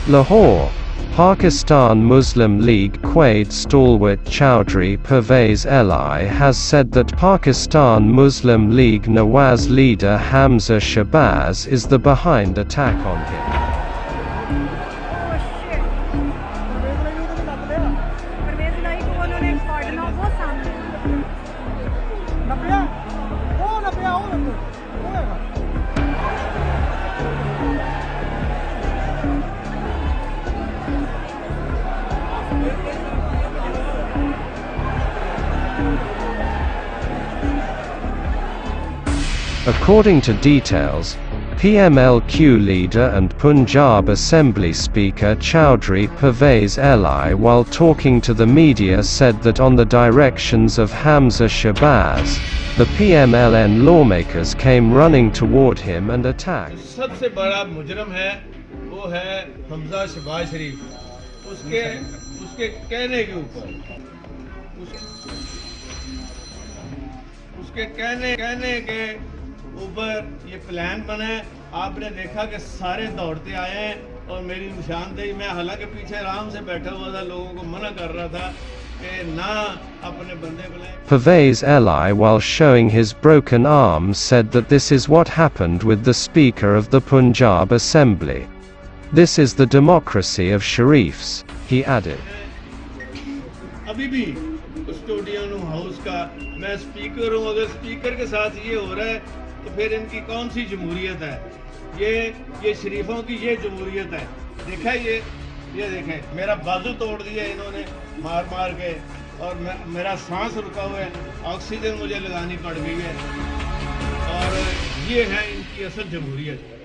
Lahore, Pakistan Muslim League-Quaid stalwart Chaudhry Pervaiz Elahi has said that Pakistan Muslim League-Nawaz leader Hamza Shahbaz is the behind attack on him. According to details, PML-Q leader and Punjab Assembly Speaker Chaudhry Pervaiz Elahi, while talking to the media, said that on the directions of Hamza Shahbaz, the PML-N lawmakers came running toward him and attacked. सबसे बड़ा मुजरम है वो है हमजा शहबाज शरीफ। उसके कहने के ऊपर उसके कहने के ऊपर ये प्लान बना है। आपने देखा कि सारे दौड़ते आए हैं और मेरी निशानदेही में हालांकि पीछे आराम से बैठा हुआ था, लोगों को मना कर रहा था कि ना अपने बंदे बुलाएं। Pervaiz Elahi, while showing his broken arm, said that this is what happened with the Speaker of the Punjab Assembly. This is the democracy of Sharifs, he added. अभी भी कस्टोडियन हाउस का मैं स्पीकर हूँ, अगर speaker के साथ ये हो रहा है तो फिर इनकी कौन सी जमहूरियत है? ये शरीफों की ये जमहूरियत है। देखा ये देखें, मेरा बाजू तोड़ दिया इन्होंने मार के, और मेरा सांस रुका हुआ है, ऑक्सीजन मुझे लगानी पड़ गई है, और ये है इनकी असल जमहूरियत।